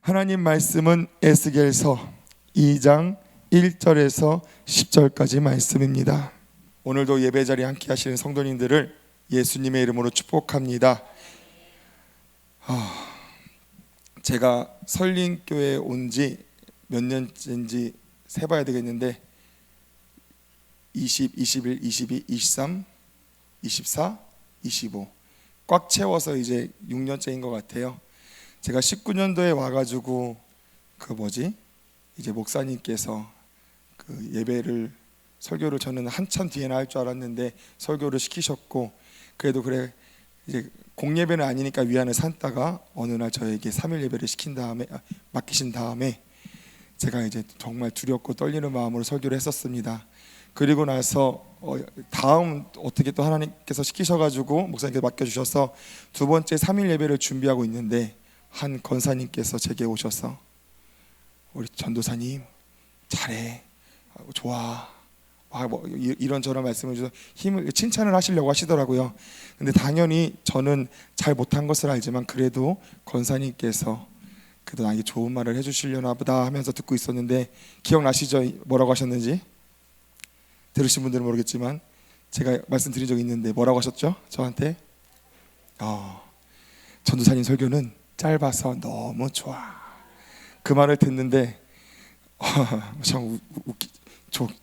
하나님 말씀은 에스겔서 2장 1절에서 10절까지 말씀입니다. 오늘도 예배 자리에 함께 하시는 성도님들을 예수님의 이름으로 축복합니다. 제가 설린교회에 온 지 몇 년째인지 세봐야 되겠는데 20, 21, 22, 23, 24, 25 꽉 채워서 이제 6년째인 것 같아요. 제가 19년도에 와가지고 이제 목사님께서 그 예배를 설교를 저는 한참 뒤에나 할 줄 알았는데 설교를 시키셨고, 그래도 그래 이제 공예배는 아니니까 위안을 삼다가 어느 날 저에게 3일 예배를 맡기신 다음에 제가 이제 정말 두렵고 떨리는 마음으로 설교를 했었습니다. 그리고 나서 다음 어떻게 또 하나님께서 시키셔가지고 목사님께서 맡겨주셔서 두 번째 3일 예배를 준비하고 있는데 한 권사님께서 제게 오셔서 우리 전도사님 잘해, 좋아, 이런저런 말씀을 주셔서 칭찬을 하시려고 하시더라고요. 근데 당연히 저는 잘 못한 것을 알지만 그래도 권사님께서 그래도 나에게 좋은 말을 해주시려나 보다 하면서 듣고 있었는데, 기억나시죠? 뭐라고 하셨는지? 들으신 분들은 모르겠지만 제가 말씀드린 적이 있는데 뭐라고 하셨죠? 저한테 전도사님 설교는 짧아서 너무 좋아. 그 말을 듣는데 참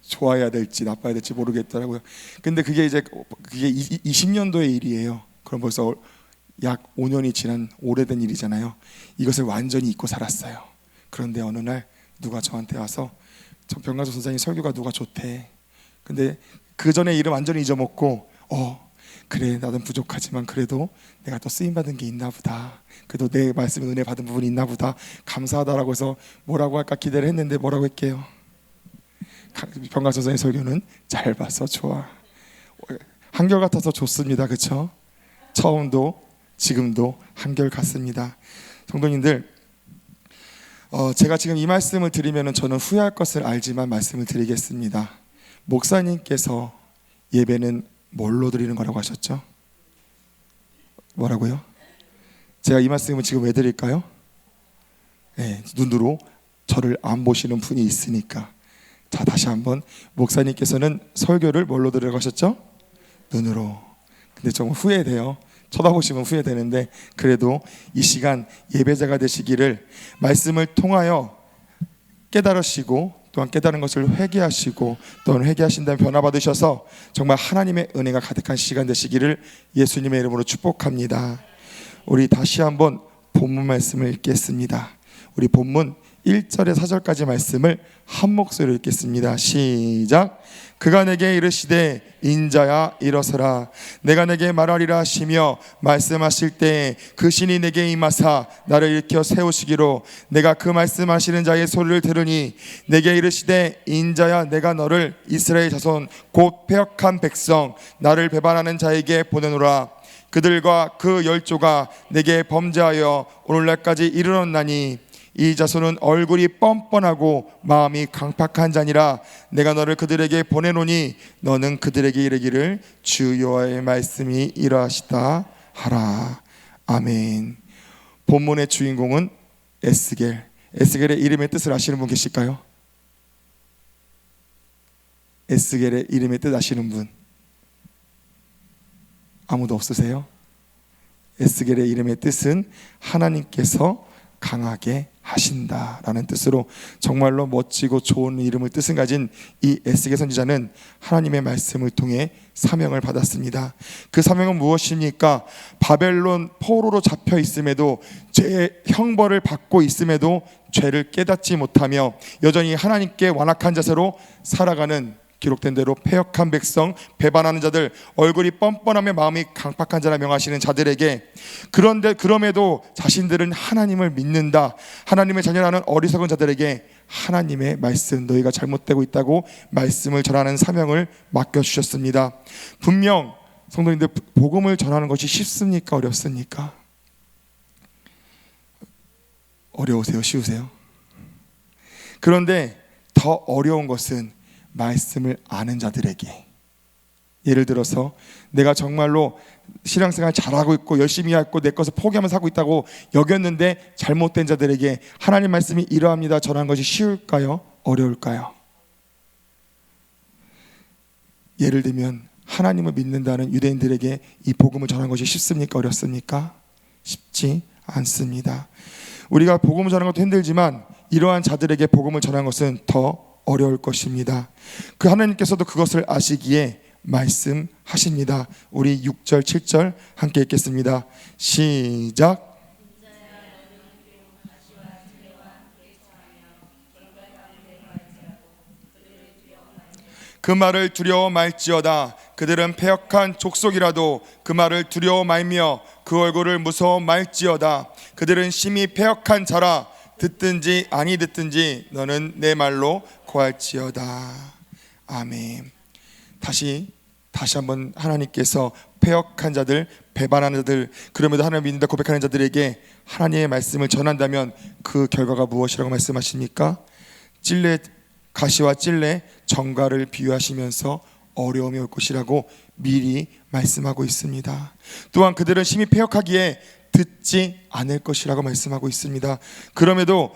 좋아해야 될지 나빠야 될지 모르겠더라고요. 근데 그게 20년도의 일이에요. 그럼 벌써 약 5년이 지난 오래된 일이잖아요. 이것을 완전히 잊고 살았어요. 그런데 어느 날 누가 저한테 와서 병가조 선생님 설교가 누가 좋대. 근데 그 전에 일은 완전히 잊어먹고 그래, 나는 부족하지만 그래도 내가 또 쓰임받은 게 있나 보다, 그래도 내 말씀에 은혜 받은 부분이 있나 보다, 감사하다라고 해서 뭐라고 할까 기대를 했는데 뭐라고 할게요? 병가조 선생님 설교는 짧아서 좋아. 한결같아서 좋습니다. 그렇죠? 처음도 지금도 한결같습니다. 성도님들, 제가 지금 이 말씀을 드리면 저는 후회할 것을 알지만 말씀을 드리겠습니다. 목사님께서 예배는 뭘로 드리는 거라고 하셨죠? 뭐라고요? 제가 이 말씀을 지금 왜 드릴까요? 눈으로 저를 안 보시는 분이 있으니까. 자, 다시 한번, 목사님께서는 설교를 뭘로 드리라고 하셨죠? 눈으로. 근데 좀 후회돼요. 쳐다보시면 후회되는데, 그래도 이 시간 예배자가 되시기를 말씀을 통하여 깨달으시고 또한 깨달은 것을 회개하시고 또한 회개하신 다음에 변화받으셔서 정말 하나님의 은혜가 가득한 시간 되시기를 예수님의 이름으로 축복합니다. 우리 다시 한번 본문 말씀을 읽겠습니다. 우리 본문 1절에 4절까지 말씀을 한 목소리로 읽겠습니다. 시작. 그가 내게 이르시되 인자야 일어서라, 내가 내게 말하리라 하시며 말씀하실 때에 그 신이 내게 임하사 나를 일으켜 세우시기로 내가 그 말씀하시는 자의 소리를 들으니 내게 이르시되 인자야 내가 너를 이스라엘 자손 곧 패역한 백성 나를 배반하는 자에게 보내노라. 그들과 그 열조가 내게 범죄하여 오늘날까지 이르렀나니 이 자손은 얼굴이 뻔뻔하고 마음이 강팍한 자니라. 내가 너를 그들에게 보내노니 너는 그들에게 이르기를 주 여호와의 말씀이 이러하시다 하라. 아멘. 본문의 주인공은 에스겔. 에스겔의 이름의 뜻을 아시는 분 계실까요? 에스겔의 이름의 뜻 아시는 분 아무도 없으세요? 에스겔의 이름의 뜻은 하나님께서 강하게 하신다라는 뜻으로 정말로 멋지고 좋은 이름을 뜻을 가진 이 에스겔 선지자는 하나님의 말씀을 통해 사명을 받았습니다. 그 사명은 무엇입니까? 바벨론 포로로 잡혀 있음에도 죄의 형벌을 받고 있음에도 죄를 깨닫지 못하며 여전히 하나님께 완악한 자세로 살아가는, 기록된 대로 패역한 백성, 배반하는 자들, 얼굴이 뻔뻔하며 마음이 강팍한 자라 명하시는 자들에게, 그런데 그럼에도 자신들은 하나님을 믿는다, 하나님의 자녀라는 어리석은 자들에게 하나님의 말씀, 너희가 잘못되고 있다고 말씀을 전하는 사명을 맡겨주셨습니다. 분명 성도님들, 복음을 전하는 것이 쉽습니까? 어렵습니까? 어려우세요? 쉬우세요? 그런데 더 어려운 것은 말씀을 아는 자들에게 예를 들어서 내가 정말로 신앙생활 잘하고 있고 열심히 하고 내 것을 포기하면서 하고 있다고 여겼는데 잘못된 자들에게 하나님 말씀이 이러합니다 전하는 것이 쉬울까요? 어려울까요? 예를 들면 하나님을 믿는다는 유대인들에게 이 복음을 전하는 것이 쉽습니까? 어렵습니까? 쉽지 않습니다. 우리가 복음을 전하는 것도 힘들지만 이러한 자들에게 복음을 전하는 것은 더 어려울 것입니다. 그 하나님께서도 그것을 아시기에 말씀하십니다. 우리 6절 7절 함께 읽겠습니다. 시작. 그 말을 두려워 말지어다. 그들은 패역한 족속이라도 그 말을 두려워 말며 그 얼굴을 무서워 말지어다. 그들은 심히 패역한 자라. 듣든지 아니 듣든지 너는 내 말로 고할지어다. 아멘. 다시 한번 하나님께서 패역한 자들, 배반하는 자들, 그럼에도 하나님을 믿는다 고백하는 자들에게 하나님의 말씀을 전한다면 그 결과가 무엇이라고 말씀하십니까? 가시와 찔레, 정갈을 비유하시면서 어려움이 올 것이라고 미리 말씀하고 있습니다. 또한 그들은 심히 패역하기에 듣지 않을 것이라고 말씀하고 있습니다. 그럼에도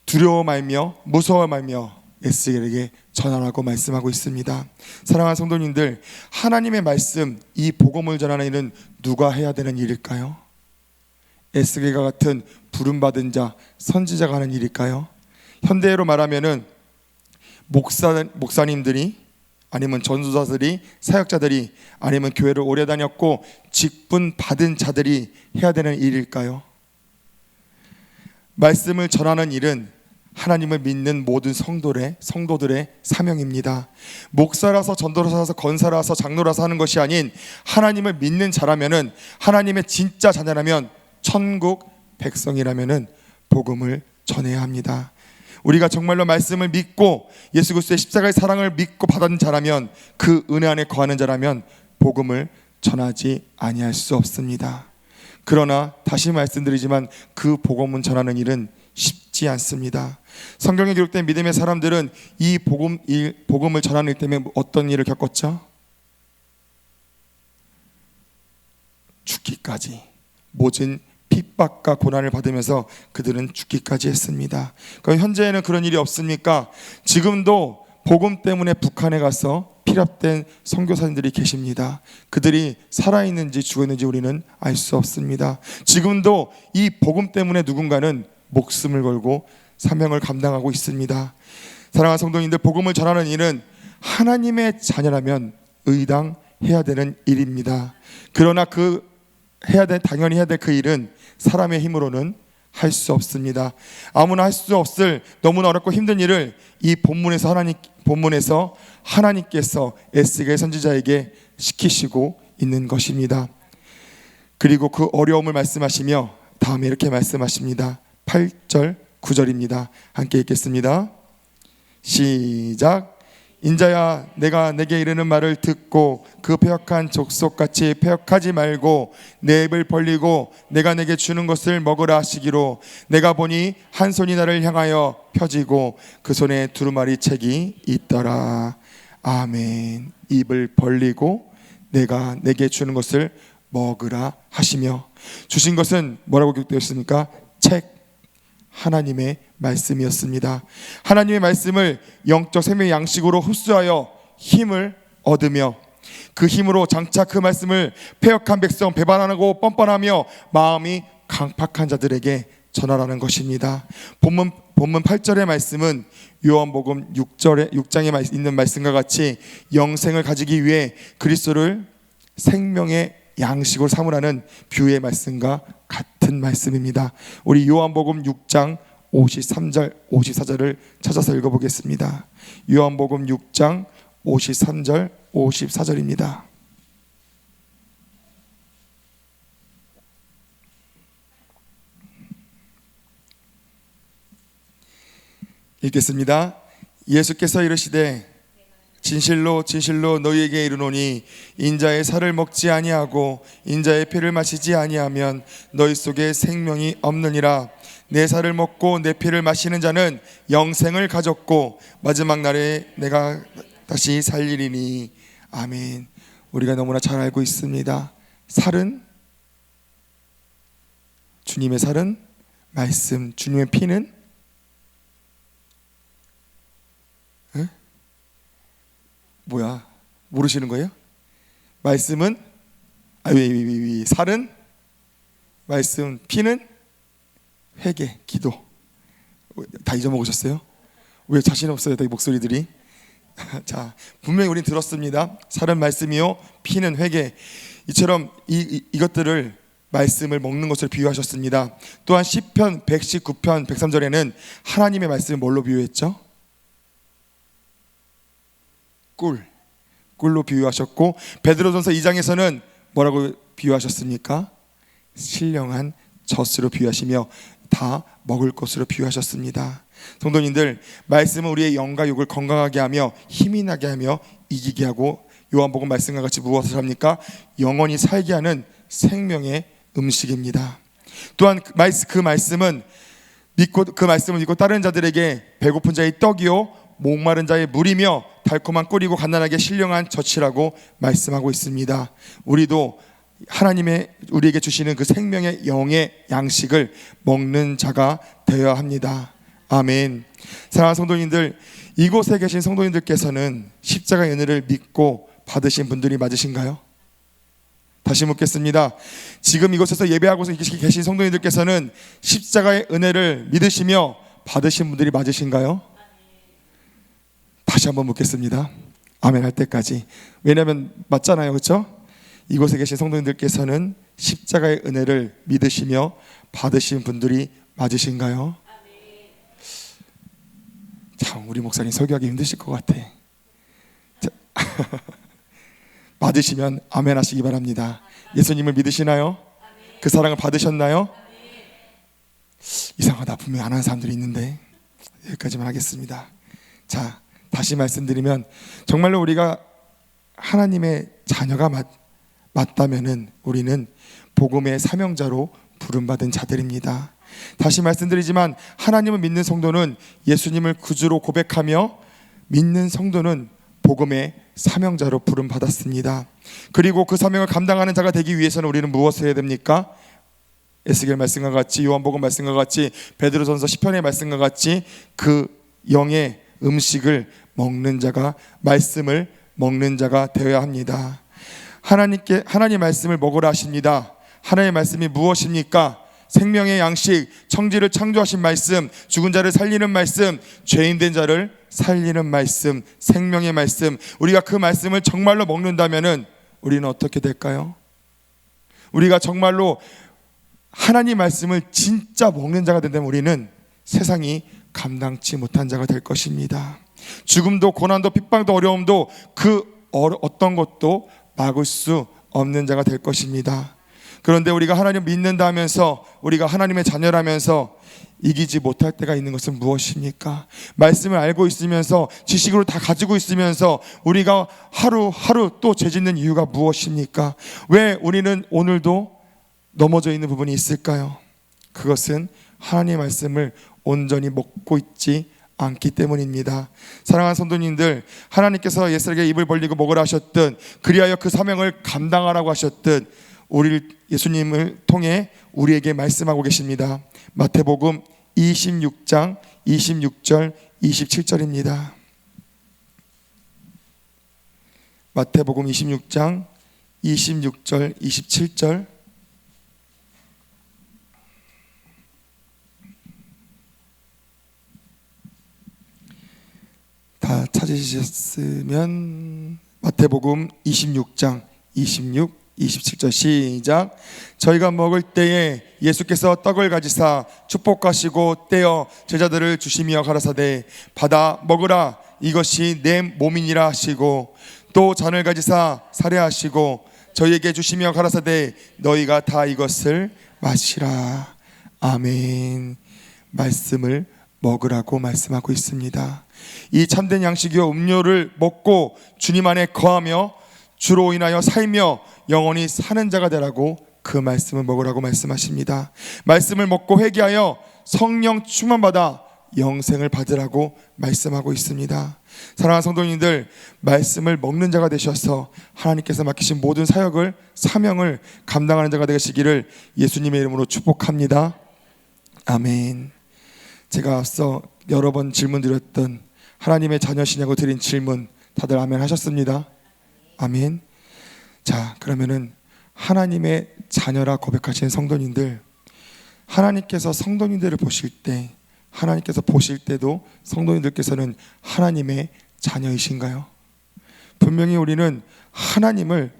두려워 말며 무서워 말며 에스겔에게 전하라고 말씀하고 있습니다. 사랑하는 성도님들, 하나님의 말씀, 이 복음을 전하는 일은 누가 해야 되는 일일까요? 에스겔과 같은 부름받은 자, 선지자가 하는 일일까요? 현대로 말하면은 목사님들이, 아니면 전도자들이, 사역자들이, 아니면 교회를 오래 다녔고 직분 받은 자들이 해야 되는 일일까요? 말씀을 전하는 일은 하나님을 믿는 모든 성도들의 사명입니다. 목사라서 전도사라서 권사라서 장로라서 하는 것이 아닌 하나님을 믿는 자라면은, 하나님의 진짜 자녀라면, 천국 백성이라면은 복음을 전해야 합니다. 우리가 정말로 말씀을 믿고 예수 그리스도의 십자가의 사랑을 믿고 받은 자라면, 그 은혜 안에 거하는 자라면 복음을 전하지 아니할 수 없습니다. 그러나 다시 말씀드리지만 그 복음을 전하는 일은 쉽지 않습니다. 성경에 기록된 믿음의 사람들은 이 복음을 전하는 일 때문에 어떤 일을 겪었죠? 죽기까지, 모진 핍박과 고난을 받으면서 그들은 죽기까지 했습니다. 그럼 현재에는 그런 일이 없습니까? 지금도 복음 때문에 북한에 가서 피랍된 선교사님들이 계십니다. 그들이 살아있는지 죽었는지 우리는 알 수 없습니다. 지금도 이 복음 때문에 누군가는 목숨을 걸고 사명을 감당하고 있습니다. 사랑하는 성도님들, 복음을 전하는 일은 하나님의 자녀라면 의당해야 되는 일입니다. 그러나 당연히 해야 될 그 일은 사람의 힘으로는 할 수 없습니다. 아무나 할 수 없을 너무나 어렵고 힘든 일을 이 본문에서 하나님께서 에스겔 선지자에게 시키시고 있는 것입니다. 그리고 그 어려움을 말씀하시며 다음에 이렇게 말씀하십니다. 8절 9절입니다. 함께 읽겠습니다. 시작. 인자야, 내가 내게 이르는 말을 듣고 그 패역한 족속같이 패역하지 말고 내 입을 벌리고 내가 내게 주는 것을 먹으라 하시기로, 내가 보니 한 손이 나를 향하여 펴지고 그 손에 두루마리 책이 있더라. 아멘. 입을 벌리고 내가 내게 주는 것을 먹으라 하시며, 주신 것은 뭐라고 기록되어 있습니까? 책, 하나님의 말씀이었습니다. 하나님의 말씀을 영적 생명의 양식으로 흡수하여 힘을 얻으며, 그 힘으로 장차 그 말씀을 패역한 백성, 배반하고 뻔뻔하며 마음이 강팍한 자들에게 전하라는 것입니다. 본문 8절의 말씀은 요한복음 6장에 있는 말씀과 같이 영생을 가지기 위해 그리스도를 생명의 양식으로 삼으라는 비유의 말씀과 같은 말씀입니다. 우리 요한복음 6장 53절 54절을 찾아서 읽어보겠습니다. 요한복음 6장 53절 54절입니다. 읽겠습니다. 예수께서 이르시되 진실로 진실로 너희에게 이르노니 인자의 살을 먹지 아니하고 인자의 피를 마시지 아니하면 너희 속에 생명이 없느니라. 내 살을 먹고 내 피를 마시는 자는 영생을 가졌고 마지막 날에 내가 다시 살리리니. 아멘. 우리가 너무나 잘 알고 있습니다. 살은, 주님의 살은 말씀, 주님의 피는 뭐야? 모르시는 거예요? 말씀은 살은 말씀, 피는 회개, 기도. 다 잊어먹으셨어요? 왜 자신 없어요? 이 목소리들이. 자, 분명히 우린 들었습니다. 살은 말씀이요, 피는 회개. 이처럼 이것들을 말씀을 먹는 것으로 비유하셨습니다. 또한 시편 119편 103절에는 하나님의 말씀을 뭘로 비유했죠? 꿀로 비유하셨고, 베드로전서 2장에서는 뭐라고 비유하셨습니까? 신령한 젖으로 비유하시며 다 먹을 것으로 비유하셨습니다. 성도님들, 말씀은 우리의 영과 육을 건강하게 하며 힘이 나게 하며 이기게 하고, 요한복음 말씀과 같이 무엇을 합니까? 영원히 살게 하는 생명의 음식입니다. 또한 그 말씀은 믿고 따르는 자들에게 배고픈 자의 떡이요 목마른 자의 물이며 달콤한 꿀이고 간단하게 신령한 젖이라고 말씀하고 있습니다. 우리도 하나님의 우리에게 주시는 그 생명의 영의 양식을 먹는 자가 되어야 합니다. 아멘. 사랑하는 성도님들, 이곳에 계신 성도님들께서는 십자가의 은혜를 믿고 받으신 분들이 맞으신가요? 다시 묻겠습니다. 지금 이곳에서 예배하고 계신 성도님들께서는 십자가의 은혜를 믿으시며 받으신 분들이 맞으신가요? 다시 한번 묻겠습니다. 아멘 할 때까지. 왜냐하면 맞잖아요, 그렇죠? 이곳에 계신 성도님들께서는 십자가의 은혜를 믿으시며 받으신 분들이 맞으신가요? 참, 우리 목사님 설교하기 힘드실 것 같아. 받으시면 아멘 하시기 바랍니다. 예수님을 믿으시나요? 그 사랑을 받으셨나요? 이상하다, 분명히 안 하는 사람들이 있는데. 여기까지만 하겠습니다. 자, 다시 말씀드리면 정말로 우리가 하나님의 자녀가 맞다면은 우리는 복음의 사명자로 부름받은 자들입니다. 다시 말씀드리지만 하나님을 믿는 성도는 예수님을 구주로 고백하며 믿는 성도는 복음의 사명자로 부름받았습니다. 그리고 그 사명을 감당하는 자가 되기 위해서는 우리는 무엇을 해야 됩니까? 에스겔 말씀과 같이, 요한복음 말씀과 같이, 베드로전서 시편의 말씀과 같이 그 영의 음식을 먹는 자가, 말씀을 먹는 자가 되어야 합니다. 하나님 말씀을 먹으라 하십니다. 하나님의 말씀이 무엇입니까? 생명의 양식, 청지를 창조하신 말씀, 죽은 자를 살리는 말씀, 죄인 된 자를 살리는 말씀, 생명의 말씀. 우리가 그 말씀을 정말로 먹는다면은 우리는 어떻게 될까요? 우리가 정말로 하나님 말씀을 진짜 먹는 자가 된다면 우리는 세상이 감당치 못한 자가 될 것입니다. 죽음도 고난도 핍박도 어려움도 그 어떤 것도 막을 수 없는 자가 될 것입니다. 그런데 우리가 하나님 믿는다 하면서, 우리가 하나님의 자녀라면서 이기지 못할 때가 있는 것은 무엇입니까? 말씀을 알고 있으면서, 지식으로 다 가지고 있으면서 우리가 하루하루 또 죄짓는 이유가 무엇입니까? 왜 우리는 오늘도 넘어져 있는 부분이 있을까요? 그것은 하나님의 말씀을 온전히 먹고 있지 않기 때문입니다. 사랑하는 성도님들, 하나님께서 예수에게 입을 벌리고 먹으라 하셨든, 그리하여 그 사명을 감당하라고 하셨든, 예수님을 통해 우리에게 말씀하고 계십니다. 마태복음 26장 26절 27절입니다. 마태복음 26장 26절 27절. 다 찾으셨으면 마태복음 26장 26, 27절 시작. 저희가 먹을 때에 예수께서 떡을 가지사 축복하시고 떼어 제자들을 주시며 가라사대 받아 먹으라, 이것이 내 몸이니라 하시고, 또 잔을 가지사 사례하시고 저희에게 주시며 가라사대 너희가 다 이것을 마시라. 아멘. 말씀을 먹으라고 말씀하고 있습니다. 이 참된 양식이요 음료를 먹고 주님 안에 거하며 주로 인하여 살며 영원히 사는 자가 되라고 그 말씀을 먹으라고 말씀하십니다. 말씀을 먹고 회개하여 성령 충만받아 영생을 받으라고 말씀하고 있습니다. 사랑하는 성도님들, 말씀을 먹는 자가 되셔서 하나님께서 맡기신 모든 사역을, 사명을 감당하는 자가 되시기를 예수님의 이름으로 축복합니다. 아멘. 제가 앞서 여러 번 질문 드렸던 하나님의 자녀시냐고 드린 질문 다들 아멘 하셨습니다. 아멘. 자, 그러면은 하나님의 자녀라 고백하신 성도님들, 하나님께서 성도님들을 보실 때, 하나님께서 보실 때도 성도님들께서는 하나님의 자녀이신가요? 분명히 우리는 하나님을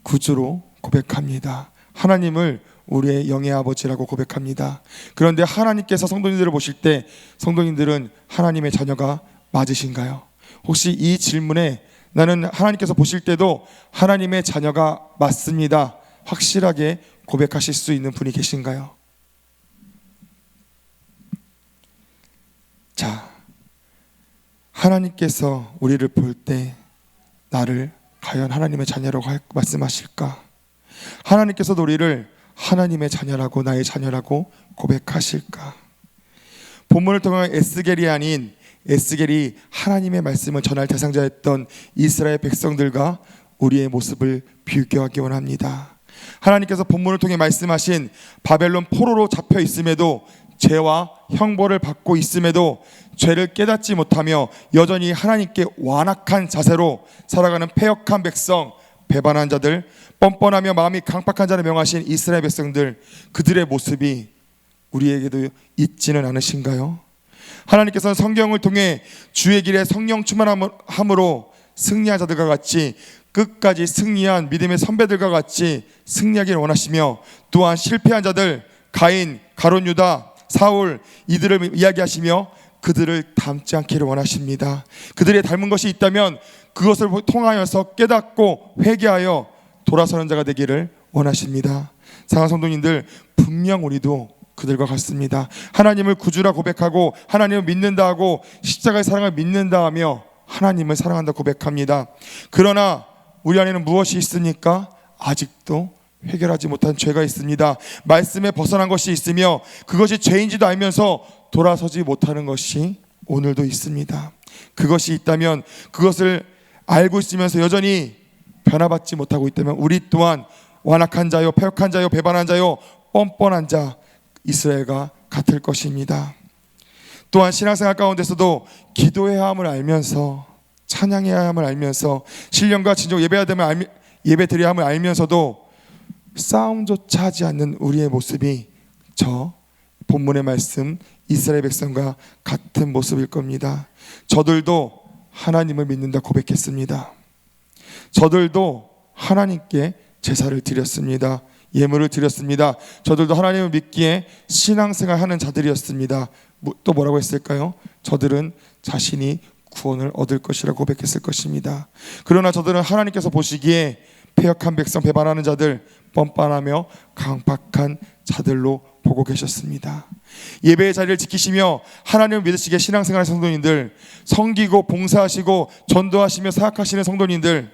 구주로 고백합니다. 하나님을 우리의 영의 아버지라고 고백합니다. 그런데 하나님께서 성도님들을 보실 때 성도님들은 하나님의 자녀가 맞으신가요? 혹시 이 질문에 나는 하나님께서 보실 때도 하나님의 자녀가 맞습니다, 확실하게 고백하실 수 있는 분이 계신가요? 자, 하나님께서 우리를 볼 때 나를 과연 하나님의 자녀라고 말씀하실까? 하나님께서도 우리를 하나님의 자녀라고, 나의 자녀라고 고백하실까? 본문을 통해 에스겔이 아닌 에스겔이 하나님의 말씀을 전할 대상자였던 이스라엘 백성들과 우리의 모습을 비교하기 원합니다. 하나님께서 본문을 통해 말씀하신 바벨론 포로로 잡혀 있음에도, 죄와 형벌을 받고 있음에도 죄를 깨닫지 못하며 여전히 하나님께 완악한 자세로 살아가는 패역한 백성, 배반한 자들, 뻔뻔하며 마음이 강팍한 자를 명하신 이스라엘 백성들, 그들의 모습이 우리에게도 있지는 않으신가요? 하나님께서는 성경을 통해 주의 길에 성령 충만함으로 승리한 자들과 같이, 끝까지 승리한 믿음의 선배들과 같이 승리하기를 원하시며, 또한 실패한 자들, 가인, 가룟 유다, 사울, 이들을 이야기하시며 그들을 닮지 않기를 원하십니다. 그들의 닮은 것이 있다면 그것을 통하여서 깨닫고 회개하여 돌아서는 자가 되기를 원하십니다. 사랑하는 성도님들, 분명 우리도 그들과 같습니다. 하나님을 구주라 고백하고 하나님을 믿는다 하고 십자가의 사랑을 믿는다 하며 하나님을 사랑한다 고백합니다. 그러나 우리 안에는 무엇이 있습니까? 아직도 해결하지 못한 죄가 있습니다. 말씀에 벗어난 것이 있으며 그것이 죄인지도 알면서 돌아서지 못하는 것이 오늘도 있습니다. 그것이 있다면, 그것을 알고 있으면서 여전히 변화받지 못하고 있다면 우리 또한 완악한 자요, 패역한 자요, 배반한 자요, 뻔뻔한 자 이스라엘과 같을 것입니다. 또한 신앙생활 가운데서도 기도해야 함을 알면서, 찬양해야 함을 알면서, 신령과 진정 예배 드려야 함을 알면서도 싸움조차 하지 않는 우리의 모습이 저 본문의 말씀 이스라엘 백성과 같은 모습일 겁니다. 저들도 하나님을 믿는다 고백했습니다. 저들도 하나님께 제사를 드렸습니다. 예물을 드렸습니다. 저들도 하나님을 믿기에 신앙생활 하는 자들이었습니다. 또 뭐라고 했을까요? 저들은 자신이 구원을 얻을 것이라고 고백했을 것입니다. 그러나 저들은 하나님께서 보시기에 패역한 백성, 배반하는 자들, 뻔뻔하며 강팍한 자들로 보고 계셨습니다. 예배의 자리를 지키시며 하나님을 믿으시기에 신앙생활 성도님들, 섬기고 봉사하시고 전도하시며 사역하시는 성도님들,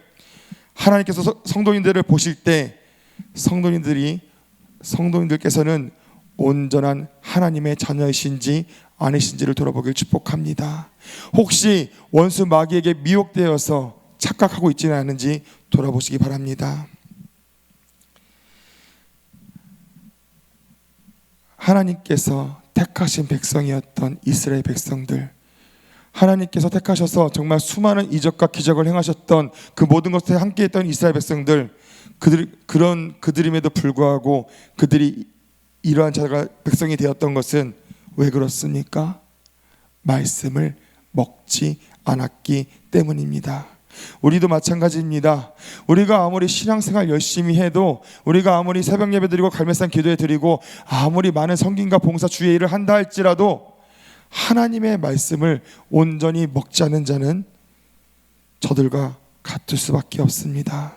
하나님께서 성도님들을 보실 때 성도님들께서는 온전한 하나님의 자녀이신지 아니신지를 돌아보길 축복합니다. 혹시 원수 마귀에게 미혹되어서 착각하고 있지는 않은지 돌아보시기 바랍니다. 하나님께서 택하신 백성이었던 이스라엘 백성들, 하나님께서 택하셔서 정말 수많은 이적과 기적을 행하셨던 그 모든 것에 함께했던 이스라엘 백성들, 그들임에도 불구하고 그들이 이러한 자가 백성이 되었던 것은 왜 그렇습니까? 말씀을 먹지 않았기 때문입니다. 우리도 마찬가지입니다. 우리가 아무리 신앙생활 열심히 해도, 우리가 아무리 새벽 예배 드리고 갈매산 기도해 드리고 아무리 많은 성김과 봉사 주의 일을 한다 할지라도 하나님의 말씀을 온전히 먹지 않는 자는 저들과 같을 수밖에 없습니다.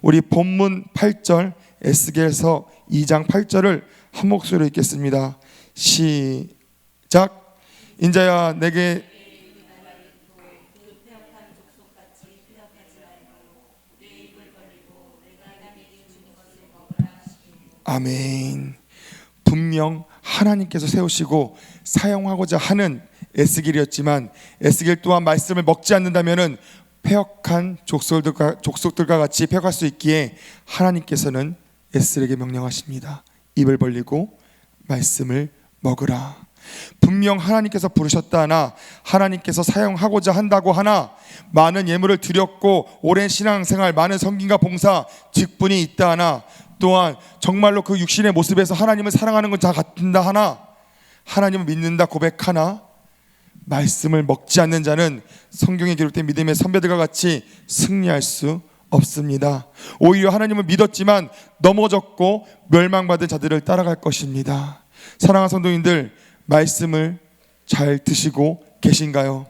우리 본문 8절, 에스겔서 2장 8절을 한 목소리로 읽겠습니다. 시작. 인자야 내게 아멘. 분명 하나님께서 세우시고 사용하고자 하는 에스겔이었지만 에스겔 또한 말씀을 먹지 않는다면은 패역한 족속들과 같이 패역할 수 있기에 하나님께서는 에스겔에게 명령하십니다. 입을 벌리고 말씀을 먹으라. 분명 하나님께서 부르셨다 하나, 하나님께서 사용하고자 한다고 하나, 많은 예물을 드렸고 오랜 신앙생활, 많은 성김과 봉사, 직분이 있다 하나, 또한 정말로 그 육신의 모습에서 하나님을 사랑하는 건 다 같다 하나, 하나님을 믿는다 고백하나, 말씀을 먹지 않는 자는 성경에 기록된 믿음의 선배들과 같이 승리할 수 없습니다. 오히려 하나님을 믿었지만 넘어졌고 멸망받은 자들을 따라갈 것입니다. 사랑하는 성도님들, 말씀을 잘 드시고 계신가요?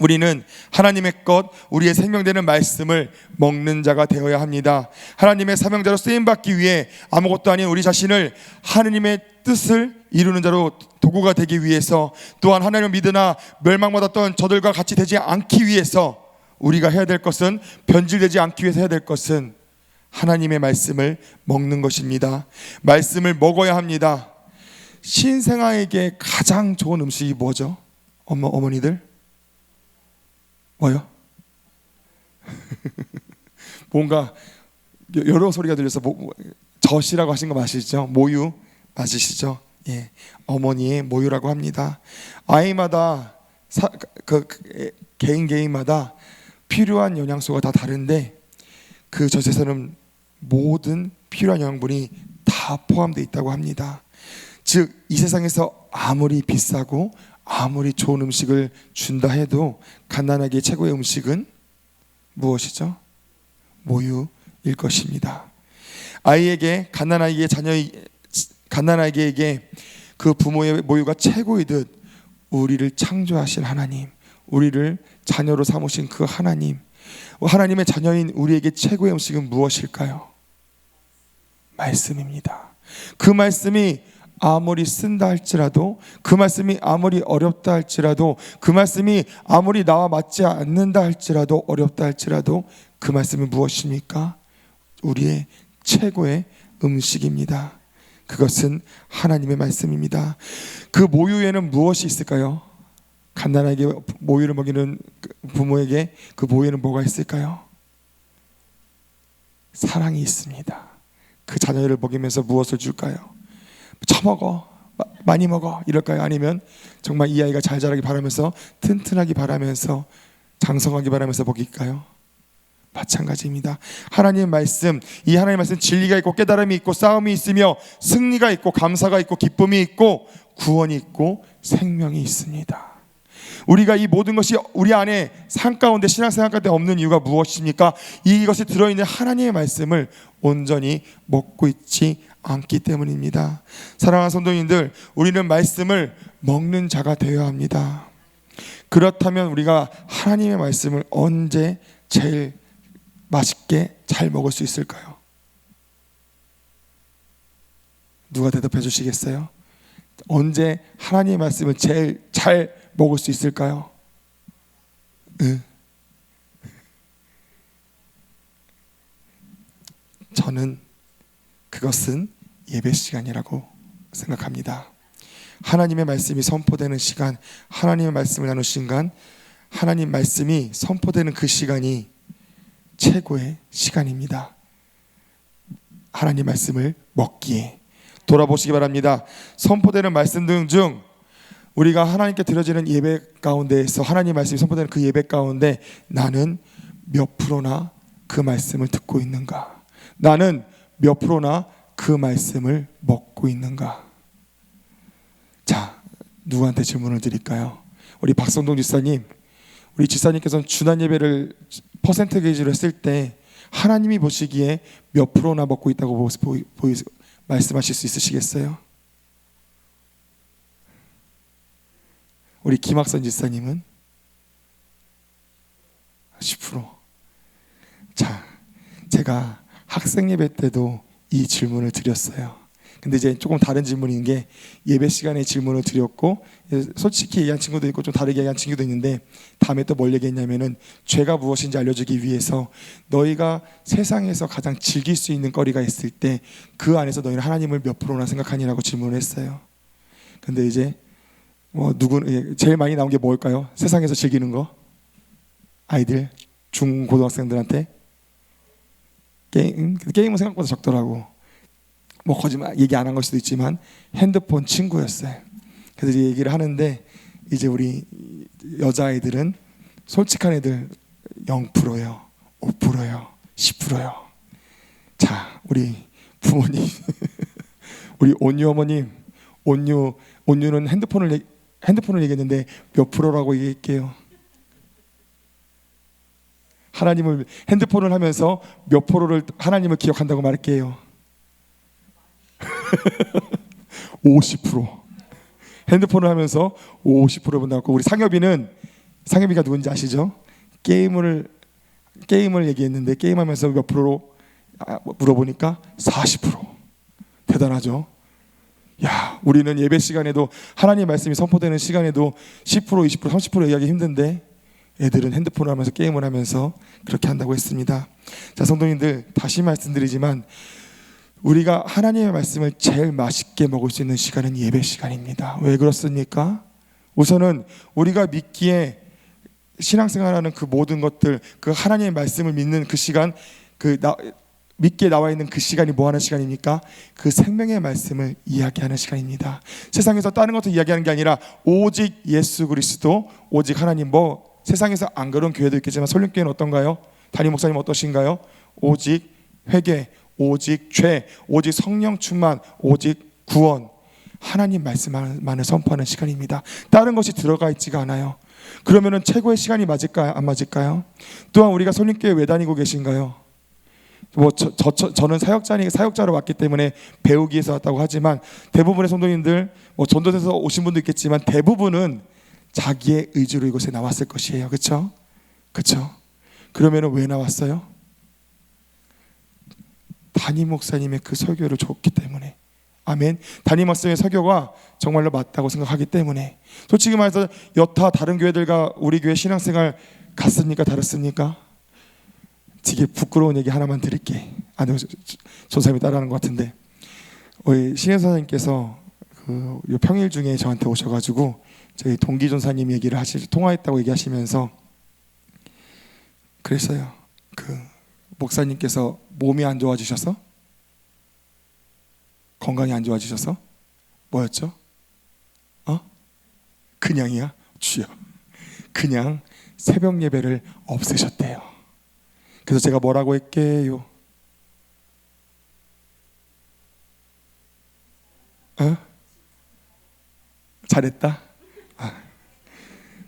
우리는 하나님의 것, 우리의 생명되는 말씀을 먹는 자가 되어야 합니다. 하나님의 사명자로 쓰임받기 위해 아무것도 아닌 우리 자신을 하나님의 뜻을 이루는 자로 도구가 되기 위해서, 또한 하나님을 믿으나 멸망받았던 저들과 같이 되지 않기 위해서 우리가 해야 될 것은, 변질되지 않기 위해서 해야 될 것은 하나님의 말씀을 먹는 것입니다. 말씀을 먹어야 합니다. 신생아에게 가장 좋은 음식이 뭐죠? 어머니들? 뭐요? 뭔가 여러 소리가 들려서 젖이라고 하신 거 맞으시죠? 모유 맞으시죠? 예, 어머니의 모유라고 합니다. 아이마다 개인마다 필요한 영양소가 다 다른데 그 젖에서는 모든 필요한 영양분이 다 포함되어 있다고 합니다. 즉 이 세상에서 아무리 비싸고 아무리 좋은 음식을 준다 해도 갓난아기의 최고의 음식은 무엇이죠? 모유일 것입니다. 아이에게, 갓난아기에게 그 부모의 모유가 최고이듯 우리를 창조하신 하나님, 우리를 자녀로 삼으신 그 하나님, 하나님의 자녀인 우리에게 최고의 음식은 무엇일까요? 말씀입니다. 그 말씀이 아무리 쓴다 할지라도, 그 말씀이 아무리 어렵다 할지라도, 그 말씀이 아무리 나와 맞지 않는다 할지라도, 어렵다 할지라도 그 말씀이 무엇입니까? 우리의 최고의 음식입니다. 그것은 하나님의 말씀입니다. 그 모유에는 무엇이 있을까요? 갓난아기에게 모유를 먹이는 부모에게 그 모유에는 뭐가 있을까요? 사랑이 있습니다. 그 자녀를 먹이면서 무엇을 줄까요? 처먹어, 많이 먹어 이럴까요? 아니면 정말 이 아이가 잘 자라기 바라면서, 튼튼하기 바라면서, 장성하기 바라면서 먹일까요? 마찬가지입니다. 하나님의 말씀, 이 하나님의 말씀, 진리가 있고 깨달음이 있고 싸움이 있으며 승리가 있고 감사가 있고 기쁨이 있고 구원이 있고 생명이 있습니다. 우리가 이 모든 것이 우리 안에 삶 가운데, 신앙생활 가운데 없는 이유가 무엇입니까? 이것이 들어있는 하나님의 말씀을 온전히 먹고 있지 않기 때문입니다. 사랑하는 성도님들, 우리는 말씀을 먹는 자가 되어야 합니다. 그렇다면 우리가 하나님의 말씀을 언제 제일 맛있게 잘 먹을 수 있을까요? 누가 대답해 주시겠어요? 언제 하나님의 말씀을 제일 잘 먹을 수 있을까요? 저는 그것은 예배 시간이라고 생각합니다. 하나님의 말씀이 선포되는 시간, 하나님의 말씀을 나누는 시간, 하나님 말씀이 선포되는 그 시간이 최고의 시간입니다. 하나님 말씀을 먹기에 돌아보시기 바랍니다. 선포되는 말씀 중 우리가 하나님께 드려지는 예배 가운데에서 하나님 말씀이 선포되는 그 예배 가운데 나는 몇 프로나 그 말씀을 듣고 있는가? 나는 몇 프로나 그 말씀을 먹고 있는가? 자, 누구한테 질문을 드릴까요? 우리 박성동 지사님, 우리 지사님께서는 주난 예배를 퍼센트게이지로 했을 때 하나님이 보시기에 몇 프로나 먹고 있다고 말씀하실 수 있으시겠어요? 우리 김학선 지사님은 10%. 자, 제가 학생 예배 때도 이 질문을 드렸어요. 근데 이제 조금 다른 질문인 게, 예배 시간에 질문을 드렸고 솔직히 얘기한 친구도 있고 좀 다르게 얘기한 친구도 있는데, 다음에 또 뭘 얘기했냐면은 죄가 무엇인지 알려주기 위해서 너희가 세상에서 가장 즐길 수 있는 거리가 있을 때 그 안에서 너희는 하나님을 몇 프로나 생각하니라고 질문을 했어요. 근데 이제 누구는 제일 많이 나온 게 뭘까요? 세상에서 즐기는 거? 아이들, 중고등학생들한테 게임은 생각보다 적더라고. 거짓말 얘기 안 한 걸 수도 있지만 핸드폰 친구였어요. 그래서 얘기를 하는데 이제 우리 여자아이들은 솔직한 애들 0%요, 5%요, 10%요. 자, 우리 부모님, 우리 온유 어머님, 온유는 핸드폰을 얘기했는데 몇 프로라고 얘기할게요. 하나님을 핸드폰을 하면서 몇 프로를 하나님을 기억한다고 말할게요. 50%. 핸드폰을 하면서 50% 본다고. 우리 상엽이가 누군지 아시죠? 게임을 얘기했는데 게임하면서 몇 프로로 물어보니까 40%. 대단하죠? 야, 우리는 예배 시간에도 하나님 말씀이 선포되는 시간에도 10%, 20%, 30% 얘기하기 힘든데 애들은 핸드폰을 하면서 게임을 하면서 그렇게 한다고 했습니다. 자, 성도님들, 다시 말씀드리지만 우리가 하나님의 말씀을 제일 맛있게 먹을 수 있는 시간은 예배 시간입니다. 왜 그렇습니까? 우선은 우리가 믿기에 신앙생활하는 그 모든 것들, 그 하나님의 말씀을 믿는 그 시간, 믿게 나와 있는 그 시간이 뭐 하는 시간입니까? 그 생명의 말씀을 이야기하는 시간입니다. 세상에서 다른 것을 이야기하는 게 아니라 오직 예수 그리스도, 오직 하나님. 세상에서 안 그런 교회도 있겠지만 설림교회는 어떤가요? 담임 목사님 어떠신가요? 오직 회개, 오직 죄, 오직 성령 충만, 오직 구원, 하나님 말씀만을 선포하는 시간입니다. 다른 것이 들어가 있지가 않아요. 그러면은 최고의 시간이 맞을까요? 안 맞을까요? 또한 우리가 설림교회 왜 다니고 계신가요? 저는 사역자로 왔기 때문에 배우기 위해서 왔다고 하지만 대부분의 성도님들, 전도돼서 오신 분도 있겠지만 대부분은 자기의 의지로 이곳에 나왔을 것이에요. 그렇죠? 그렇죠? 그러면 왜 나왔어요? 담임 목사님의 그 설교를 줬기 때문에. 아멘. 담임 목사님의 설교가 정말로 맞다고 생각하기 때문에. 솔직히 말해서 여타 다른 교회들과 우리 교회 신앙생활 같습니까? 다릅습니까? 되게 부끄러운 얘기 하나만 드릴게. 전사님이 따라하는 것 같은데, 우리 신혜사님께서 그 평일 중에 저한테 오셔가지고 저희 동기 전사님 얘기를 통화했다고 얘기하시면서 그랬어요. 그 목사님께서 몸이 안 좋아지셔서, 건강이 안 좋아지셔서 뭐였죠? 그냥이야? 주여, 그냥 새벽 예배를 없애셨대요. 그래서 제가 뭐라고 할게요? 잘했다?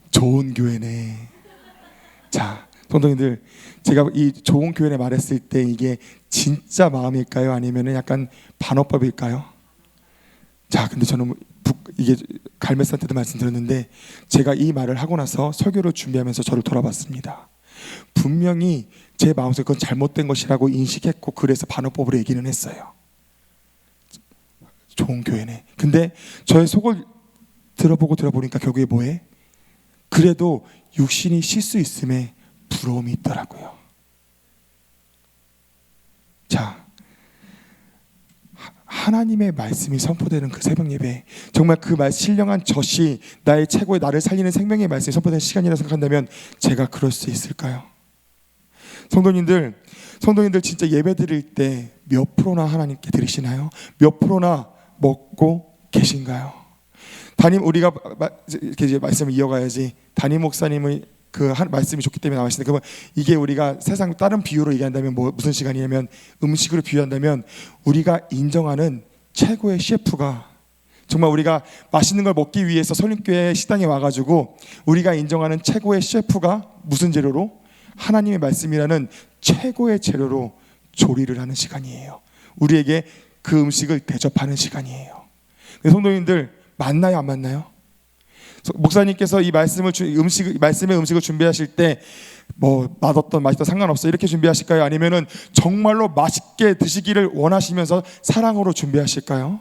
좋은 교회네. 자, 성도님들, 제가 이 좋은 교회네 말했을 때 이게 진짜 마음일까요? 아니면 약간 반어법일까요? 자, 근데 저는 이게 갈매스한테도 말씀드렸는데 제가 이 말을 하고 나서 설교를 준비하면서 저를 돌아봤습니다. 분명히 제 마음속에 그건 잘못된 것이라고 인식했고 그래서 반어법으로 얘기는 했어요. 좋은 교회네. 근데 저의 속을 들어보니까 결국에 뭐해? 그래도 육신이 쉴 수 있음에 부러움이 있더라고요. 자, 하나님의 말씀이 선포되는 그 새벽 예배, 정말 그 신령한 젖이 나의 최고의 나를 살리는 생명의 말씀이 선포되는 시간이라고 생각한다면 제가 그럴 수 있을까요? 성도님들 진짜 예배 드릴 때 몇 프로나 하나님께 드리시나요? 몇 프로나 먹고 계신가요? 우리가 이렇게 말씀을 이어가야지. 담임 목사님의 그 말씀이 좋기 때문에 나와있는데, 그러면 이게 우리가 세상 다른 비유로 얘기한다면 무슨 시간이냐면, 음식으로 비유한다면 우리가 인정하는 최고의 셰프가, 정말 우리가 맛있는 걸 먹기 위해서 설림교회 식당에 와가지고 우리가 인정하는 최고의 셰프가 무슨 재료로? 하나님의 말씀이라는 최고의 재료로 조리를 하는 시간이에요. 우리에게 그 음식을 대접하는 시간이에요. 성도님들, 맞나요? 안 맞나요? 목사님께서 이 말씀의 음식을 준비하실 때 맛없던 맛있던 상관없어 이렇게 준비하실까요? 아니면은 정말로 맛있게 드시기를 원하시면서 사랑으로 준비하실까요?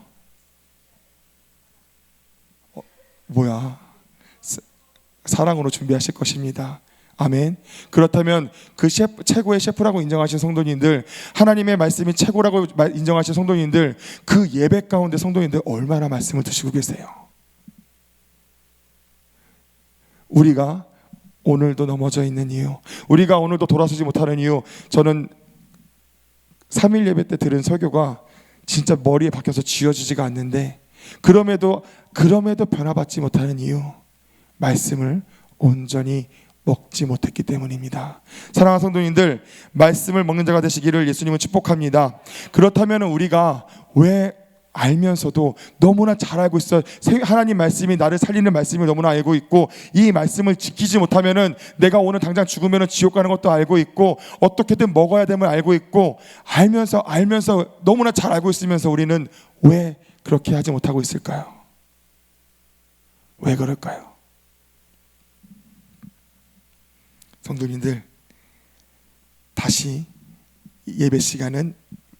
사랑으로 준비하실 것입니다. 아멘. 그렇다면 그 최고의 셰프라고 인정하신 성도님들, 하나님의 말씀이 최고라고 인정하신 성도님들, 그 예배 가운데 성도님들 얼마나 말씀을 드시고 계세요? 우리가 오늘도 넘어져 있는 이유, 우리가 오늘도 돌아서지 못하는 이유, 저는 3일 예배 때 들은 설교가 진짜 머리에 박혀서 지워지지가 않는데, 그럼에도 변화받지 못하는 이유, 말씀을 온전히 먹지 못했기 때문입니다. 사랑하는 성도님들, 말씀을 먹는 자가 되시기를 예수님은 축복합니다. 그렇다면 우리가 왜 알면서도 너무나 잘 알고 있어, 하나님 말씀이 나를 살리는 말씀을 너무나 알고 있고, 이 말씀을 지키지 못하면은 내가 오늘 당장 죽으면은 지옥 가는 것도 알고 있고, 어떻게든 먹어야 됨을 알고 있고, 알면서 너무나 잘 알고 있으면서 우리는 왜 그렇게 하지 못하고 있을까요? 왜 그럴까요? 성도님들, 다시 예배 시간은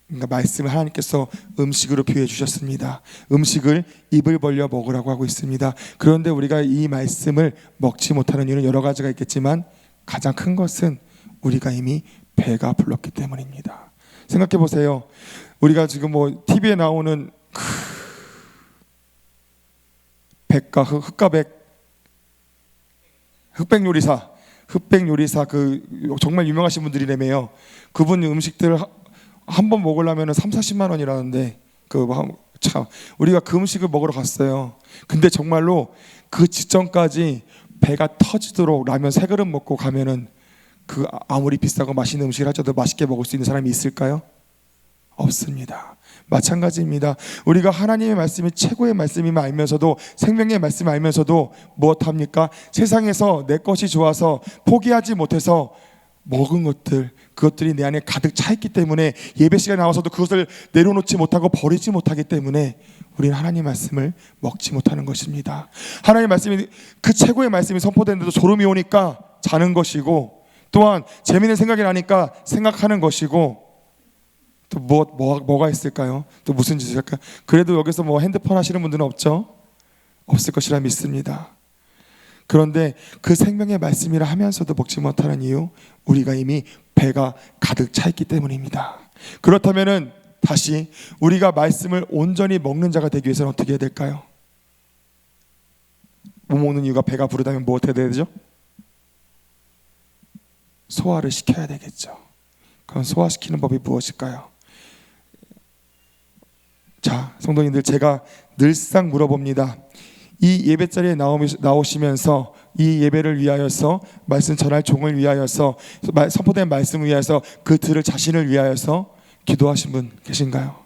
말씀을 하나님께서 음식으로 표현해 주셨습니다. 음식을 입을 벌려 먹으라고 하고 있습니다. 그런데 우리가 이 말씀을 먹지 못하는 이유는 여러 가지가 있겠지만, 가장 큰 것은 우리가 이미 배가 불렀기 때문입니다. 생각해 보세요. 우리가 지금 TV에 나오는 백과 흑백 요리사 정말 유명하신 분들이라며요. 그분 음식들 한 번 먹으려면 30-40만 원이라는데, 우리가 그 음식을 먹으러 갔어요. 근데 정말로 그 직전까지 배가 터지도록 라면 3그릇 먹고 가면은 아무리 비싸고 맛있는 음식을 하셔도 맛있게 먹을 수 있는 사람이 있을까요? 없습니다. 마찬가지입니다. 우리가 하나님의 말씀이 최고의 말씀임을 알면서도, 생명의 말씀을 알면서도 무엇합니까? 세상에서 내 것이 좋아서 포기하지 못해서 먹은 그것들이 내 안에 가득 차 있기 때문에, 예배 시간에 나와서도 그것을 내려놓지 못하고 버리지 못하기 때문에 우리는 하나님 말씀을 먹지 못하는 것입니다. 하나님 말씀이, 그 최고의 말씀이 선포되는데도 졸음이 오니까 자는 것이고, 또한 재미있는 생각이 나니까 생각하는 것이고, 또 뭐가 있을까요? 또 무슨 짓을 할까요? 그래도 여기서 핸드폰 하시는 분들은 없을 것이라 믿습니다. 그런데 그 생명의 말씀이라 하면서도 먹지 못하는 이유, 우리가 이미 배가 가득 차 있기 때문입니다. 그렇다면은 다시 우리가 말씀을 온전히 먹는 자가 되기 위해서는 어떻게 해야 될까요? 못 먹는 이유가 배가 부르다면 뭐 어떻게 해야 되죠? 소화를 시켜야 되겠죠. 그럼 소화시키는 법이 무엇일까요? 자, 성도님들, 제가 늘상 물어봅니다. 이 예배 자리에 나오시면서 이 예배를 위하여서, 말씀 전할 종을 위하여서, 선포된 말씀을 위하여서, 그 들을 자신을 위하여서 기도하신 분 계신가요?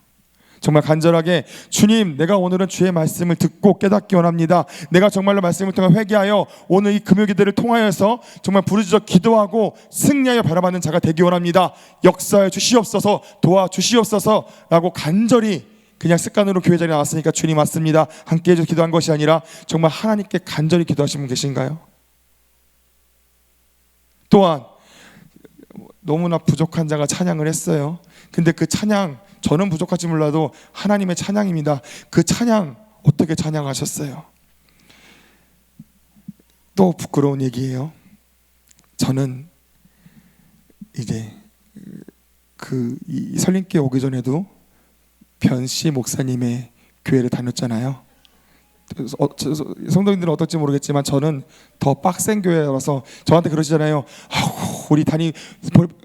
정말 간절하게, 주님, 내가 오늘은 주의 말씀을 듣고 깨닫기 원합니다. 내가 정말로 말씀을 통해 회개하여 오늘 이 금요기들을 통하여서 정말 부르짖어 기도하고 승리하여 바라받는 자가 되기 원합니다. 역사해 주시옵소서, 도와주시옵소서 라고 간절히, 그냥 습관으로 교회 자리에 나왔으니까 주님 왔습니다, 함께 해주셔서 기도한 것이 아니라 정말 하나님께 간절히 기도하신 분 계신가요? 또한 너무나 부족한 자가 찬양을 했어요. 근데 그 찬양, 저는 부족할지 몰라도 하나님의 찬양입니다. 그 찬양 어떻게 찬양하셨어요? 또 부끄러운 얘기예요. 저는 이제 이 설림교회 오기 전에도 변씨 목사님의 교회를 다녔잖아요. 성도님들은 어떨지 모르겠지만 저는 더 빡센 교회라서 저한테 그러시잖아요. 우리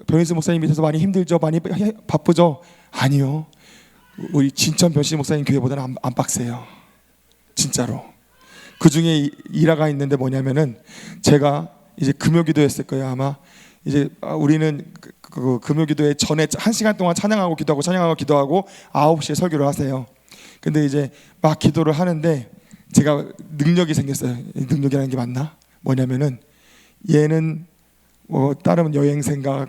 변씨 목사님 밑에서 많이 힘들죠? 많이 바쁘죠? 아니요. 우리 진천 변씨 목사님 교회보다는 안 빡세요. 진짜로. 그 중에 일화가 있는데 뭐냐면은, 제가 이제 금요기도 했을 거예요 아마. 이제 우리는 그 금요기도회 전에 1시간 동안 찬양하고 기도하고 9시에 설교를 하세요. 근데 이제 막 기도를 하는데 제가 능력이 생겼어요. 능력이라는 게 맞나? 뭐냐면은, 얘는 다른 여행 생각,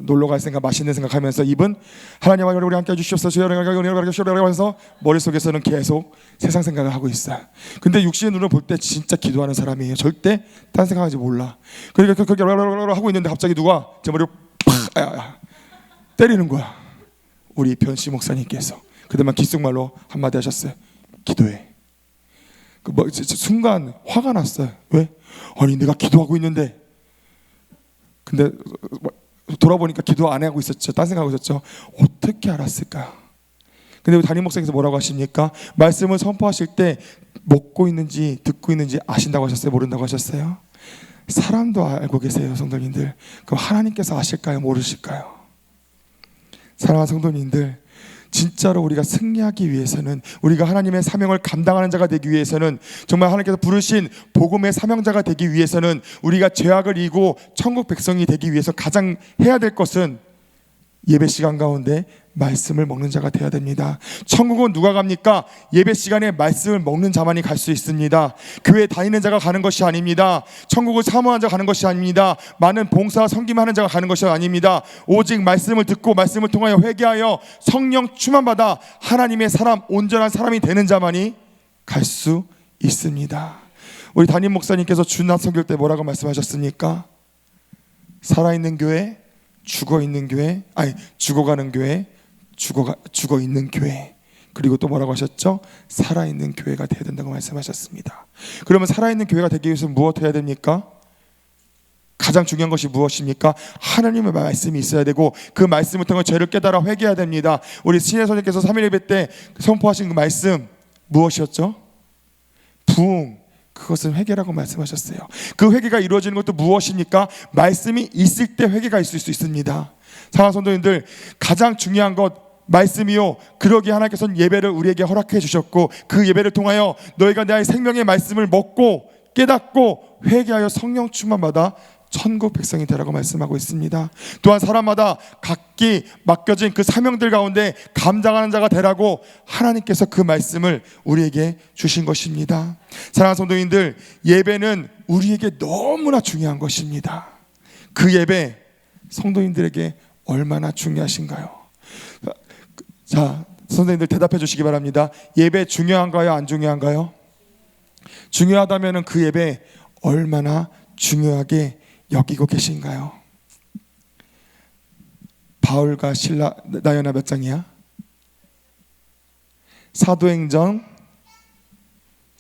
놀러 갈 생각, 맛있는 생각하면서, 입은 하나님과 우리 함께 해주시옵소서 하면서 머릿속에서는 계속 세상 생각을 하고 있어요. 근데 육신의 눈을 볼 때 진짜 기도하는 사람이에요. 절대 딴 생각하지 몰라. 그러니까 그렇게 하고 있는데 갑자기 누가 제 머리를 팍 때리는 거야. 우리 변씨 목사님께서. 그때만 귓속말로 한마디 하셨어요. 기도해. 순간 화가 났어요. 왜? 아니 내가 기도하고 있는데. 근데 돌아보니까 기도 안 하고 있었죠. 딴 생각하고 있었죠. 어떻게 알았을까? 근데 우리 담임 목사님께서 뭐라고 하십니까? 말씀을 선포하실 때 먹고 있는지 듣고 있는지 아신다고 하셨어요? 모른다고 하셨어요? 사람도 알고 계세요, 성도님들. 그럼 하나님께서 아실까요? 모르실까요? 사랑하는 성도님들, 진짜로 우리가 승리하기 위해서는, 우리가 하나님의 사명을 감당하는 자가 되기 위해서는, 정말 하나님께서 부르신 복음의 사명자가 되기 위해서는, 우리가 죄악을 이기고 천국 백성이 되기 위해서 가장 해야 될 것은 예배 시간 가운데 말씀을 먹는 자가 되어야 됩니다. 천국은 누가 갑니까? 예배 시간에 말씀을 먹는 자만이 갈 수 있습니다. 교회 다니는 자가 가는 것이 아닙니다. 천국을 사모하는 자가 가는 것이 아닙니다. 많은 봉사와 섬김하는 자가 가는 것이 아닙니다. 오직 말씀을 듣고 말씀을 통하여 회개하여 성령 충만받아 하나님의 사람, 온전한 사람이 되는 자만이 갈 수 있습니다. 우리 담임 목사님께서 주낮 설교 때 뭐라고 말씀하셨습니까? 살아있는 교회, 죽어있는 교회, 죽어가는 교회, 죽어있는 교회, 그리고 또 뭐라고 하셨죠? 살아있는 교회가 되어야 된다고 말씀하셨습니다. 그러면 살아있는 교회가 되기 위해서 무엇 해야 됩니까? 가장 중요한 것이 무엇입니까? 하나님의 말씀이 있어야 되고, 그 말씀을 통해 죄를 깨달아 회개해야 됩니다. 우리 신혜 선생님께서 3일 예배 때 선포하신 그 말씀 무엇이었죠? 부흥, 그것은 회개라고 말씀하셨어요. 그 회개가 이루어지는 것도 무엇입니까? 말씀이 있을 때 회개가 있을 수 있습니다. 사랑하는 성도님들, 가장 중요한 것 말씀이요, 그러기에 하나님께서는 예배를 우리에게 허락해 주셨고, 그 예배를 통하여 너희가 나의 생명의 말씀을 먹고 깨닫고 회개하여 성령 충만받아 천국 백성이 되라고 말씀하고 있습니다. 또한 사람마다 각기 맡겨진 그 사명들 가운데 감당하는 자가 되라고 하나님께서 그 말씀을 우리에게 주신 것입니다. 사랑하는 성도님들, 예배는 우리에게 너무나 중요한 것입니다. 그 예배 성도님들에게 얼마나 중요하신가요? 자, 선생님들 대답해 주시기 바랍니다. 예배 중요한가요? 안 중요한가요? 중요하다면 그 예배 얼마나 중요하게 여기고 계신가요? 바울과 실라, 나연아 몇 장이야? 사도행전,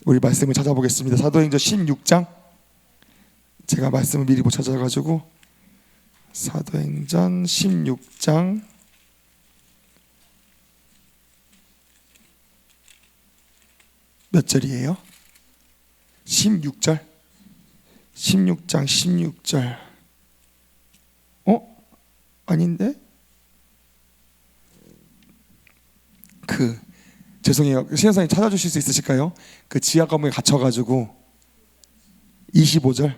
우리 말씀을 찾아보겠습니다. 사도행전 16장. 제가 말씀을 미리 못 찾아가지고 사도행전 16장 몇 절이에요? 16절. 16장 16절. 아닌데? 죄송해요. 신현사님 찾아주실 수 있으실까요? 그 지하 감옥에 갇혀가지고 25절.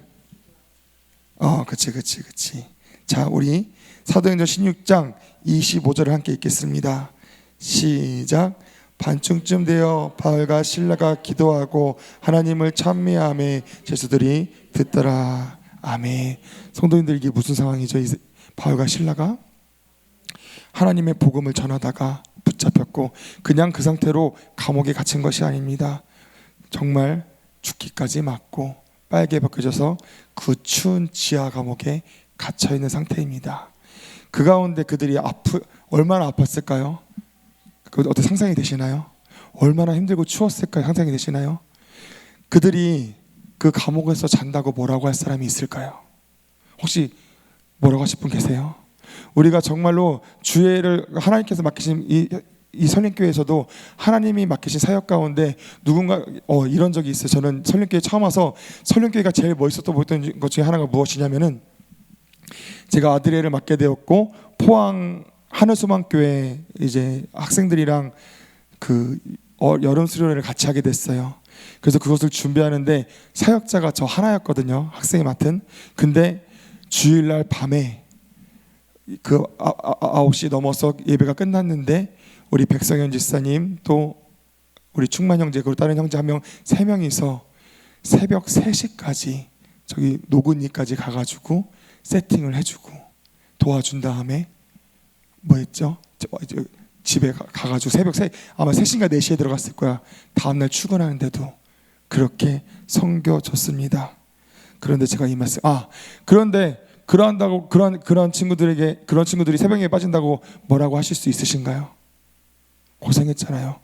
그치. 자, 우리 사도행전 16장 25절을 함께 읽겠습니다. 시작. 반쯤쯤 되어 바울과 실라가 기도하고 하나님을 찬미하며 제수들이 듣더라. 아멘. 성도님들, 이게 무슨 상황이죠? 바울과 실라가 하나님의 복음을 전하다가 붙잡혔고, 그냥 그 상태로 감옥에 갇힌 것이 아닙니다. 정말 죽기까지 맞고 빨개 벗겨져서 그 추운 지하 감옥에 갇혀있는 상태입니다. 그 가운데 그들이 얼마나 아팠을까요? 어떻게 상상이 되시나요? 얼마나 힘들고 추웠을까요? 상상이 되시나요? 그들이 그 감옥에서 잔다고 뭐라고 할 사람이 있을까요? 혹시 뭐라고 하실 분 계세요? 우리가 정말로 주의를 하나님께서 맡기신 이 선림교회에서도 하나님이 맡기신 사역 가운데 누군가 이런 적이 있어요. 저는 선림교회 처음 와서 선림교회가 제일 멋있었던 보였던 것 중에 하나가 무엇이냐면은, 제가 아드레를 맡게 되었고 포항 하늘소망교회 이제 학생들이랑 그 여름 수련회를 같이 하게 됐어요. 그래서 그것을 준비하는데 사역자가 저 하나였거든요, 학생이 맡은. 근데 주일날 밤에 그 9시 넘어서 예배가 끝났는데 우리 백성현 집사님, 또 우리 충만 형제, 그리고 다른 형제 한 명, 3명이서 새벽 3시까지 저기 노근리까지 가가지고 세팅을 해주고 도와준 다음에 뭐 했죠? 집에 가가지고 새벽 아마 3시인가 4시에 들어갔을 거야. 다음날 출근하는데도 그렇게 섬겨줬습니다. 그런데 제가 이 말씀, 그런데 그러한다고 그런 친구들이 새벽에 빠진다고 뭐라고 하실 수 있으신가요? 고생했잖아요.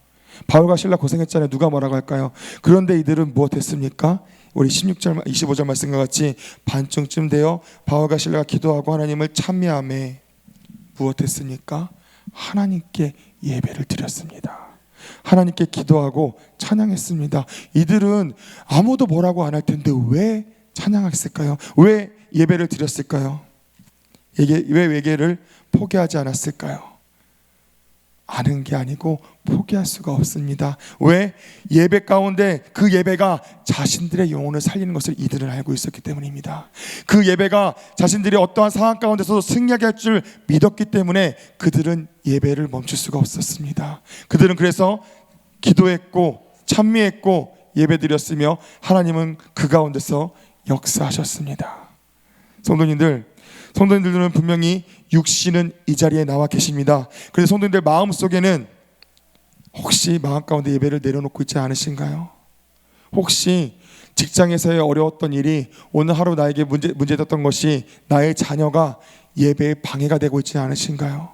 바울과 실라 고생했잖아요. 누가 뭐라고 할까요? 그런데 이들은 무엇했습니까? 우리 16절 25절 말씀과 같이 반쯤쯤 되어 바울과 실라가 기도하고 하나님을 찬미하며 무엇했습니까? 하나님께 예배를 드렸습니다. 하나님께 기도하고 찬양했습니다. 이들은 아무도 뭐라고 안 할 텐데 왜 찬양했을까요? 왜 예배를 드렸을까요? 왜 예배를 포기하지 않았을까요? 아는 게 아니고 포기할 수가 없습니다. 왜? 예배 가운데 그 예배가 자신들의 영혼을 살리는 것을 이들은 알고 있었기 때문입니다. 그 예배가 자신들이 어떠한 상황 가운데서도 승리하게 할 줄 믿었기 때문에 그들은 예배를 멈출 수가 없었습니다. 그들은 그래서 기도했고 찬미했고 예배드렸으며 하나님은 그 가운데서 역사하셨습니다. 성도님들은 분명히 육신은 이 자리에 나와 계십니다. 그런데 성도님들 마음속에는 혹시 마음 가운데 예배를 내려놓고 있지 않으신가요? 혹시 직장에서의 어려웠던 일이 오늘 하루 나에게 문제됐던 것이 나의 자녀가 예배에 방해가 되고 있지 않으신가요?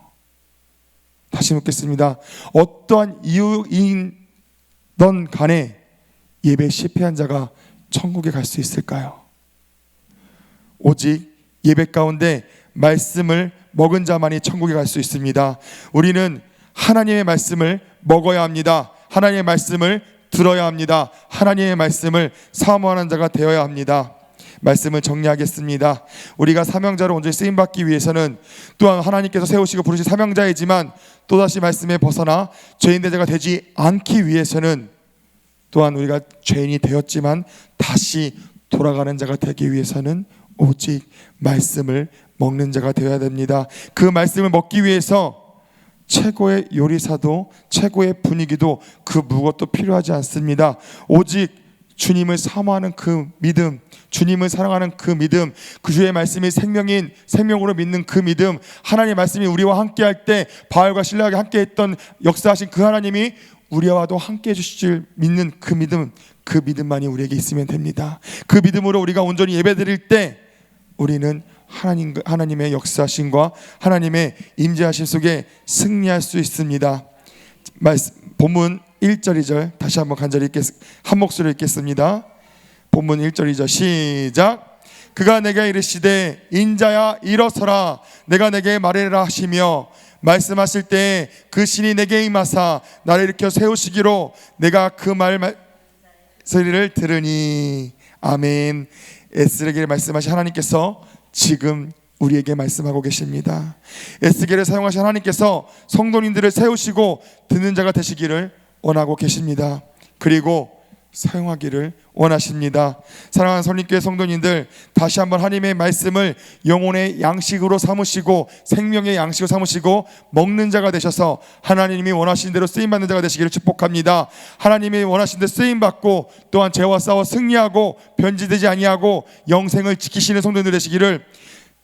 다시 묻겠습니다. 어떠한 이유이든 간에 예배에 실패한 자가 천국에 갈 수 있을까요? 오직 예배 가운데 말씀을 먹은 자만이 천국에 갈 수 있습니다. 우리는 하나님의 말씀을 먹어야 합니다. 하나님의 말씀을 들어야 합니다. 하나님의 말씀을 사모하는 자가 되어야 합니다. 말씀을 정리하겠습니다. 우리가 사명자로 온전히 쓰임받기 위해서는 또한 하나님께서 세우시고 부르신 사명자이지만 또다시 말씀에 벗어나 죄인된 자가 되지 않기 위해서는 또한 우리가 죄인이 되었지만 다시 돌아가는 자가 되기 위해서는 오직 말씀을 먹는 자가 되어야 됩니다. 그 말씀을 먹기 위해서 최고의 요리사도 최고의 분위기도 그 무엇도 필요하지 않습니다. 오직 주님을 사모하는 그 믿음, 주님을 사랑하는 그 믿음, 그 주의 말씀이 생명인 생명으로 믿는 그 믿음, 하나님의 말씀이 우리와 함께할 때 바알과 신라에게 함께했던 역사하신 그 하나님이 우리와도 함께해 주실 줄 믿는 그 믿음, 그 믿음만이 우리에게 있으면 됩니다. 그 믿음으로 우리가 온전히 예배드릴 때 우리는 하나님의 역사하심과 하나님의 임재하심 속에 승리할 수 있습니다. 본문 1절 2절 다시 한번 간절히 한 목소리로 읽겠습니다. 본문 1절 2절 시작. 그가 내게 이르시되 인자야 일어서라 내가 내게 말하라 하시며 말씀하실 때에 그 신이 내게 임하사 나를 일으켜 세우시기로 내가 그 말 소리를 들으니. 아멘. 에스겔에 말씀하신 하나님께서 지금 우리에게 말씀하고 계십니다. 에스겔을 사용하신 하나님께서 성도님들을 세우시고 듣는 자가 되시기를 원하고 계십니다. 그리고 사용하기를 원하십니다. 사랑하는 선림교회 성도님들, 다시 한번 하나님의 말씀을 영혼의 양식으로 삼으시고 생명의 양식으로 삼으시고 먹는 자가 되셔서 하나님이 원하시는 대로 쓰임받는 자가 되시기를 축복합니다. 하나님이 원하시는 대로 쓰임받고 또한 죄와 싸워 승리하고 변질되지 아니하고 영생을 지키시는 성도님들 되시기를,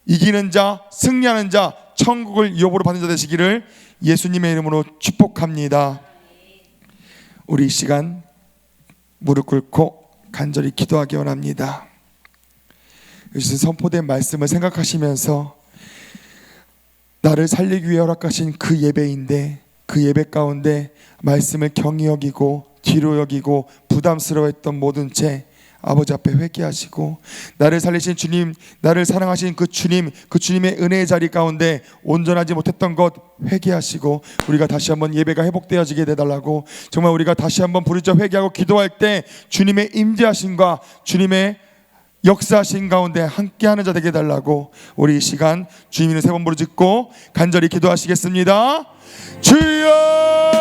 이기는 자, 승리하는 자, 천국을 유업으로 받는 자 되시기를 예수님의 이름으로 축복합니다. 우리 이 시간 무릎 꿇고 간절히 기도하기 원합니다. 요즘 선포된 말씀을 생각하시면서 나를 살리기 위해 허락하신 그 예배인데 그 예배 가운데 말씀을 경히 여기고 뒤로 여기고 부담스러워했던 모든 죄 아버지 앞에 회개하시고 나를 살리신 주님, 나를 사랑하신 그 주님, 그 주님의 은혜의 자리 가운데 온전하지 못했던 것 회개하시고 우리가 다시 한번 예배가 회복되어지게 해달라고, 정말 우리가 다시 한번 부르짖어 회개하고 기도할 때 주님의 임재하심과 주님의 역사하신 가운데 함께하는 자 되게 해달라고 우리 이 시간 주님의 세 번 부르짖고 간절히 기도하시겠습니다. 주여